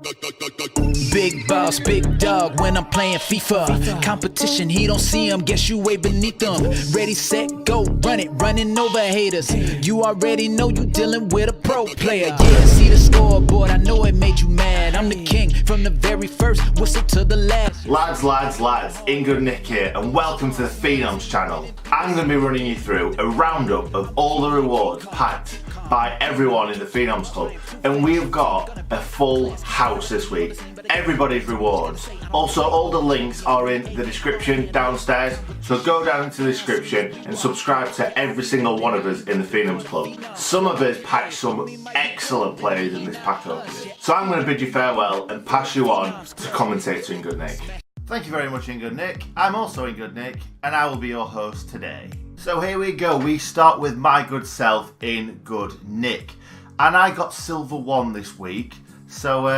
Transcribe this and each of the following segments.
Big boss, big dog when I'm playing FIFA. Competition, he don't see him, guess you way beneath them. Ready, set, go, run it, running over haters. You already know you dealing with a pro player. Yeah, see the scoreboard, I know it made you mad. I'm the king from the very first whistle to the last. Lads, Ingood Nick here, and welcome to the Phenoms channel. I'm going to be running you through a roundup of all the rewards packed by everyone in the Phenoms Club, and we've got a full house this week. Everybody's rewards. Also, all the links are in the description downstairs, so go down into the description and subscribe to every single one of us in the Phenoms Club. Some of us packed some excellent players in this pack opening. So I'm going to bid you farewell and pass you on to commentator Ingood Nick. Thank you very much, Ingood Nick. I'm also Ingood Nick, and I will be your host today. So here we go, we start with my good self, Ingood Nick. And I got silver 1 this week, so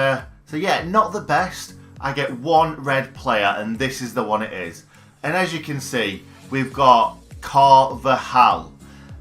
yeah, not the best. I get one red player, and this is the one it is. And as you can see, we've got Carvajal.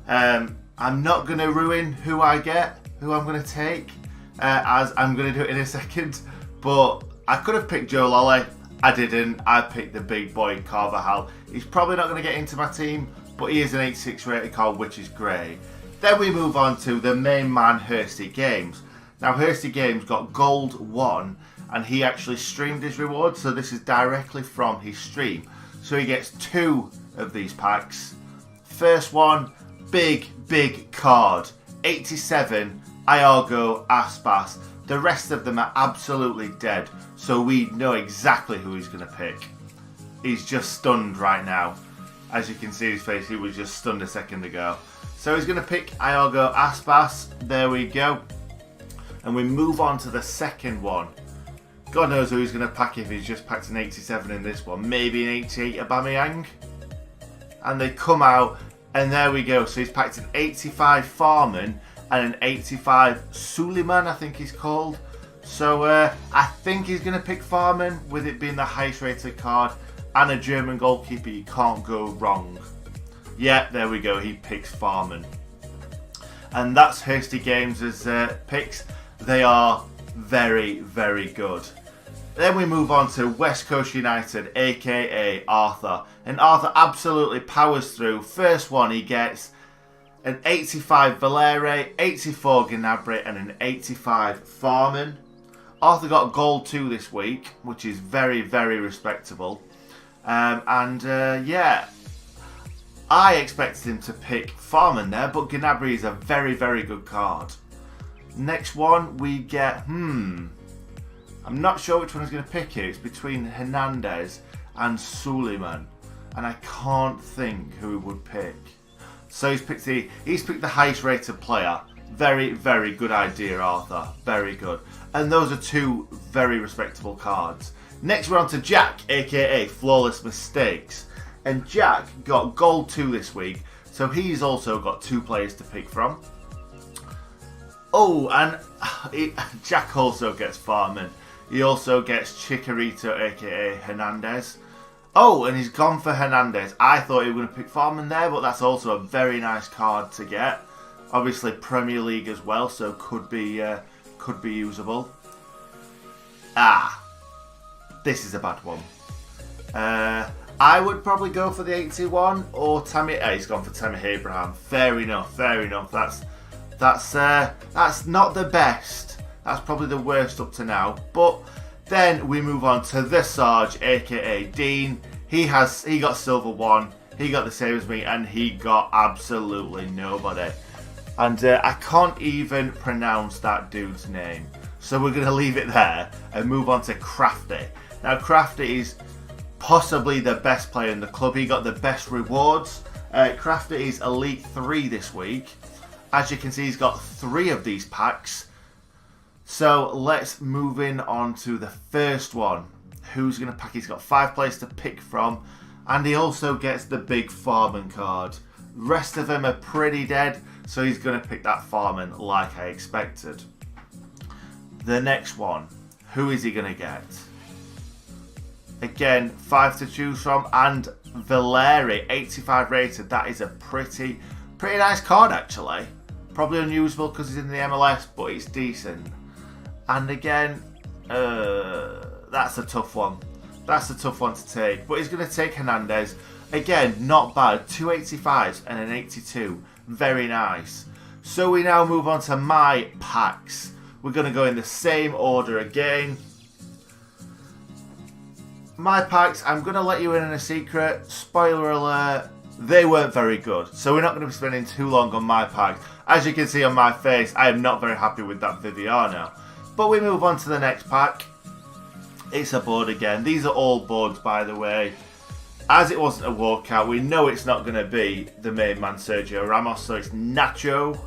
I'm not going to ruin who I get, who I'm going to take, as I'm going to do it in a second. But I could have picked Joe Lolly, I didn't. I picked the big boy Carvajal. He's probably not going to get into my team, but he is an 86 rated card, which is great. Then we move on to the main man, Hursty Games. Now, Hursty Games got gold 1, and he actually streamed his reward, so this is directly from his stream. So he gets 2 of these packs. First one, big card, 87, Iago Aspas. The rest of them are absolutely dead, so we know exactly who he's going to pick. He's just stunned right now. As you can see his face, he was just stunned a second ago. So he's going to pick Iago Aspas. There we go. And we move on to the second one. God knows who he's going to pack if he's just packed an 87 in this one. Maybe an 88 Aubameyang. And they come out, and there we go. So he's packed an 85 Farman and an 85 Suleiman, I think he's called. So I think he's going to pick Farman, with it being the highest rated card. And a German goalkeeper, you can't go wrong. Yeah, there we go, he picks Farman. And that's Hursty Games' picks. They are very good. Then we move on to West Coast United, aka Arthur. And Arthur absolutely powers through. First one, he gets an 85 Valere, 84 Gnabry, and an 85 Farman. Arthur got gold 2 this week, which is very respectable. Yeah, I expected him to pick Farman there, but Gnabry is a very good card. Next one we get, I'm not sure which one he's going to pick here. It's between Hernandez and Suleiman, and I can't think who he would pick. So he's picked the highest rated player. Very good idea, Arthur. Very good. And those are 2 very respectable cards. Next we're on to Jack, aka Flawless Mistakes. And Jack got gold 2 this week, so he's also got 2 players to pick from. Oh, and Jack also gets Farman. He also gets Chicharito, aka Hernandez. Oh, and he's gone for Hernandez. I thought he was going to pick Farman there, but that's also a very nice card to get. Obviously Premier League as well, so could be usable. This is a bad one. I would probably go for the 81 or Tammy. He's gone for Tammy Abraham. Fair enough. That's not the best. That's probably the worst up to now. But then we move on to the Sarge, aka Dean. He got silver 1. He got the same as me, and he got absolutely nobody. And I can't even pronounce that dude's name. So we're going to leave it there and move on to Crafty. Now, Crafty is possibly the best player in the club. He got the best rewards. Crafty is Elite 3 this week. As you can see, he's got 3 of these packs. So let's move in on to the first one. Who's going to pack? He's got 5 players to pick from. And he also gets the big Farman card. The rest of them are pretty dead, so he's going to pick that Farman like I expected. The next one. Who is he going to get? Again, 5 to choose from, and Valeri, 85 rated. That is a pretty nice card, actually. Probably unusable because he's in the MLS, but it's decent. And again, That's a tough one. That's a tough one to take. But he's going to take Hernandez. Again, not bad. 285s and an 82. Very nice. So we now move on to my packs. We're going to go in the same order again. My packs, I'm going to let you in on a secret. Spoiler alert, they weren't very good. So we're not going to be spending too long on my packs. As you can see on my face, I am not very happy with that Viviano. But we move on to the next pack. It's a board again. These are all boards, by the way. As it wasn't a walkout, we know it's not going to be the main man, Sergio Ramos. So it's Nacho.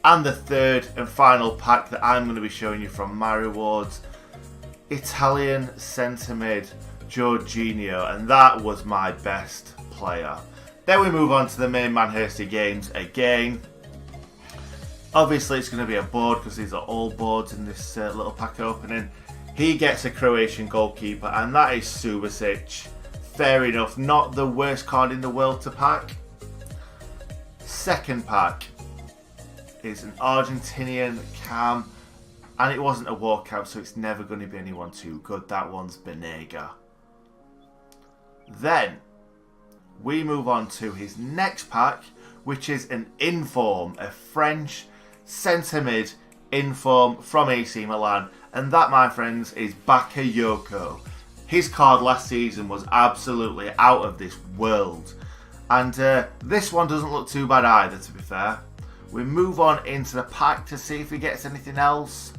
And the third and final pack that I'm going to be showing you from my rewards. Italian centre mid, Jorginho. And that was my best player. Then we move on to the main man, Hursty Games again. Obviously, it's going to be a board because these are all boards in this little pack opening. He gets a Croatian goalkeeper, and that is Subasic. Fair enough, not the worst card in the world to pack. Second pack is an Argentinian cam, and it wasn't a walkout, so it's never going to be anyone too good. That one's Benega. Then we move on to his next pack, which is an Inform, a French centre mid Inform from AC Milan. And that, my friends, is Bakayoko. His card last season was absolutely out of this world. And this one doesn't look too bad either, to be fair. We move on into the pack to see if he gets anything else.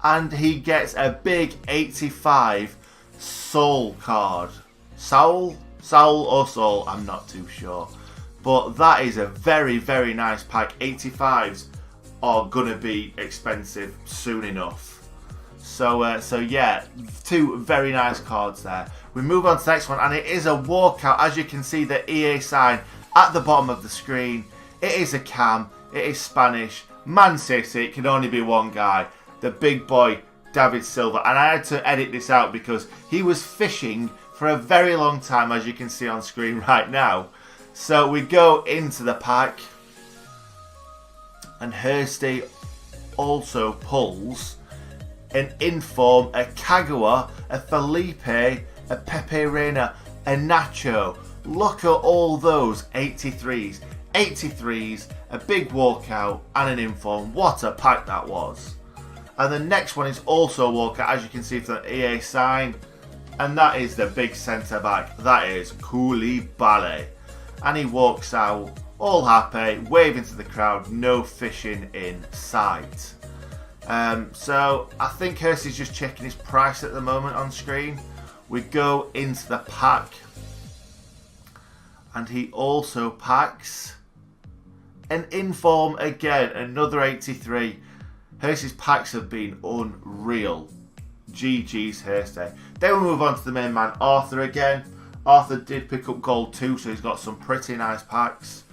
And he gets a big 85 Soul card. Soul or Soul, I'm not too sure. But that is a very, very nice pack. 85s are going to be expensive soon enough. So yeah, two very nice cards there. We move on to the next one, and it is a walkout. As you can see, the EA sign at the bottom of the screen. It is a cam. It is Spanish. Man City. It can only be one guy. The big boy, David Silva. And I had to edit this out because he was fishing for a very long time, as you can see on screen right now. So we go into the pack. And Hursty also pulls an Inform, a Kagawa, a Felipe, a Pepe Reina, a Nacho. Look at all those 83s. 83s, a big walkout, and an Inform. What a pack that was. And the next one is also a walkout, as you can see from the EA sign. And that is the big centre back. That is Koulibaly. And he walks out all happy, waving to the crowd, no fishing in sight. So I think Hursty's just checking his price at the moment on screen. We go into the pack, and he also packs an Inform again, another 83. Hursty's packs have been unreal. GG's Hursty. Then we move on to the main man, Arthur again. Arthur did pick up gold too, so he's got some pretty nice packs.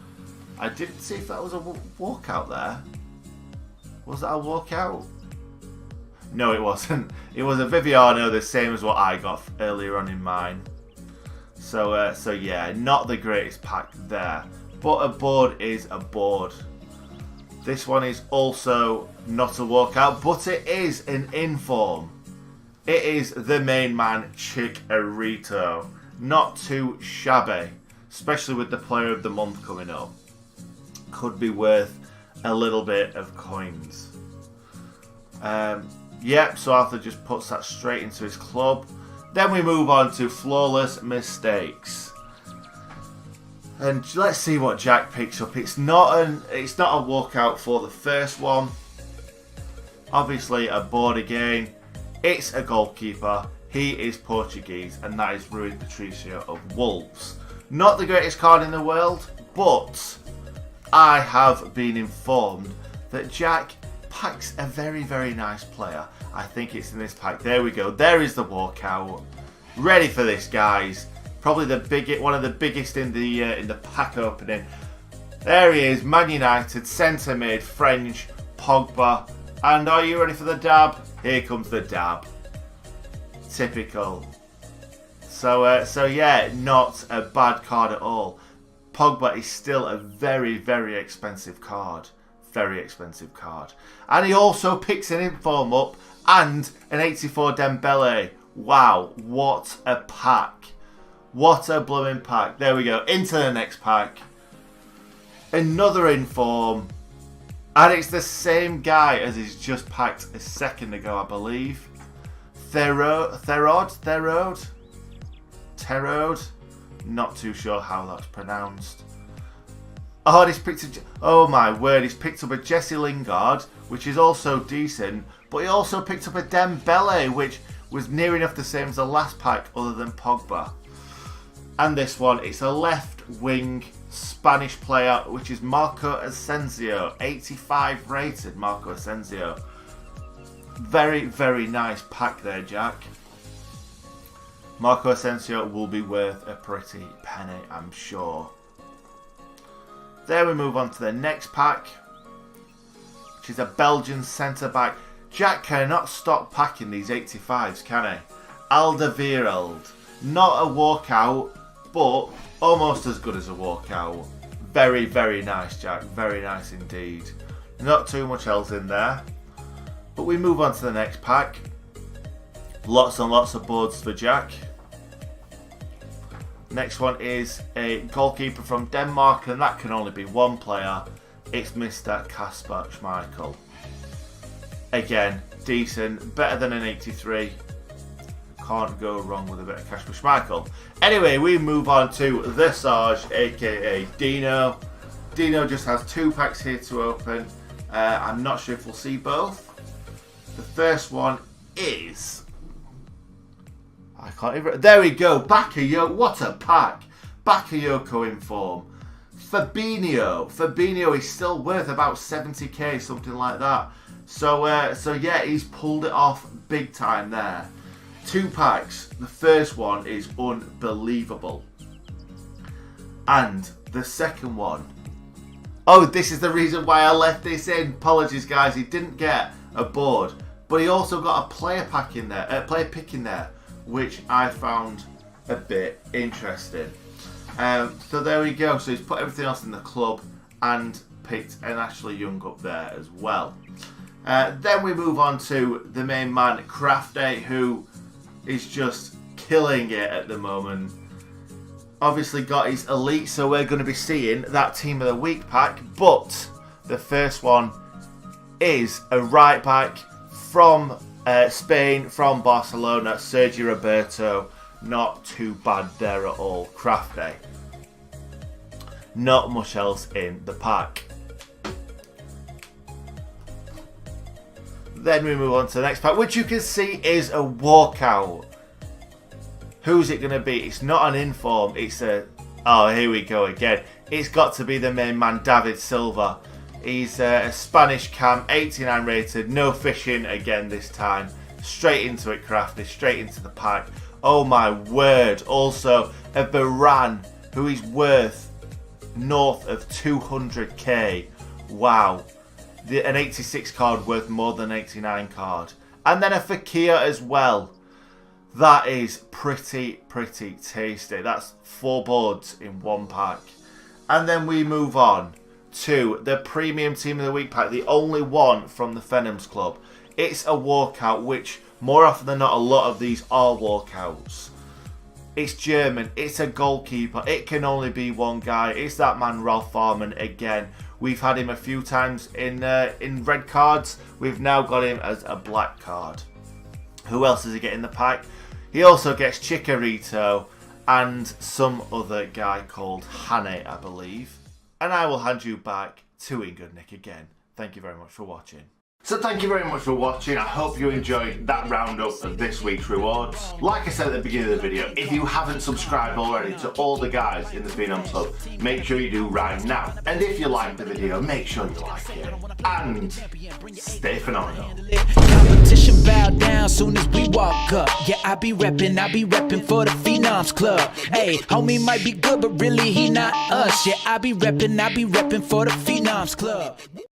I didn't see if that was a walkout there. Was that a walkout? No, it wasn't. It was a Viviano, the same as what I got earlier on in mine. So yeah, not the greatest pack there. But a board is a board. This one is also not a walkout, but it is an Inform. It is the main man, Chicharito. Not too shabby, especially with the Player of the Month coming up. Could be worth a little bit of coins. Yep, so Arthur just puts that straight into his club. Then we move on to Flawless Mistakes. And let's see what Jack picks up. It's not a walkout for the first one. Obviously a board again. It's a goalkeeper. He is Portuguese, and that is Rui Patricio of Wolves. Not the greatest card in the world, but I have been informed that Jack packs a very, very nice player. I think it's in this pack. There we go. There is the walkout. Ready for this, guys. Probably one of the biggest in the pack opening. There he is, Man United, centre mid, French, Pogba. And are you ready for the dab? Here comes the dab. Typical. So yeah, not a bad card at all. Pogba is still a very, very expensive card. very expensive card. And he also picks an inform up and an 84 Dembele. Wow, what a pack. What a blooming pack. There we go, into the next pack. Another inform. And it's the same guy as he's just packed a second ago, I believe. Therod? Not too sure how that's pronounced. Oh, oh my word, he's picked up a Jesse Lingard, which is also decent, but he also picked up a Dembele, which was near enough the same as the last pack other than Pogba. And this one, it's a left wing Spanish player, which is Marco Asensio, 85 rated Marco Asensio. Very, very nice pack there, Jack. Marco Asensio will be worth a pretty penny, I'm sure. There we move on to the next pack, which is a Belgian centre-back. Jack cannot stop packing these 85s, can he? Alderweireld. Not a walkout, but almost as good as a walkout. Very, very nice, Jack. Very nice indeed. Not too much else in there. But we move on to the next pack. Lots and lots of boards for Jack. Next one is a goalkeeper from Denmark, and that can only be one player. It's Mr. Kasper Schmeichel. Again, decent, better than an 83. Can't go wrong with a bit of Kasper Schmeichel. Anyway, we move on to the Sarge, aka Dino. Dino just has 2 packs here to open. I'm not sure if we'll see both. The first one is... I can't even... There we go. Bakayoko. What a pack. Bakayoko in form. Fabinho. Fabinho is still worth about 70k, something like that. So yeah, he's pulled it off big time there. 2 packs. The first one is unbelievable. And the second one... Oh, this is the reason why I left this in. Apologies, guys. He didn't get a board. But he also got a player pack in there, player pick in there, which I found a bit interesting. So there we go. So he's put everything else in the club and picked an Ashley Young up there as well. Then we move on to the main man, Crafty, who is just killing it at the moment. Obviously got his elite, so we're going to be seeing that Team of the Week pack. But the first one is a right back from Spain, from Barcelona, Sergio Roberto. Not too bad there at all. Crafty. Not much else in the pack. Then we move on to the next pack, which you can see is a walkout. Who's it going to be? It's not an inform. It's a... Oh, here we go again. It's got to be the main man, David Silva. He's a Spanish cam, 89 rated, no fishing again this time. Straight into it, Crafty, straight into the pack. Oh my word. Also, a Varane, who is worth north of 200k. Wow. An 86 card worth more than an 89 card. And then a Fekir as well. That is pretty tasty. That's 4 boards in 1 pack. And then we move on to the Premium Team of the Week pack, the only one from the Phenoms Club. It's a walkout, which more often than not, a lot of these are walkouts. It's German, it's a goalkeeper, it can only be one guy. It's that man, Ralph Farman, again. We've had him a few times in red cards. We've now got him as a black card. Who else does he get in the pack? He also gets Chicharito and some other guy called Hane, I believe. And I will hand you back to Ingood Nick again. Thank you very much for watching. So thank you very much for watching. I hope you enjoyed that roundup of this week's rewards. Like I said at the beginning of the video, if you haven't subscribed already to all the guys in the Phenoms Club, make sure you do right now. And if you liked the video, make sure you like it. And stay phenomenal. Competition bow down soon as we walk up. Yeah, I be reppin' for the Phenoms Club. Hey, homie might be good, but really he not us. Yeah, I be reppin' for the Phenoms Club.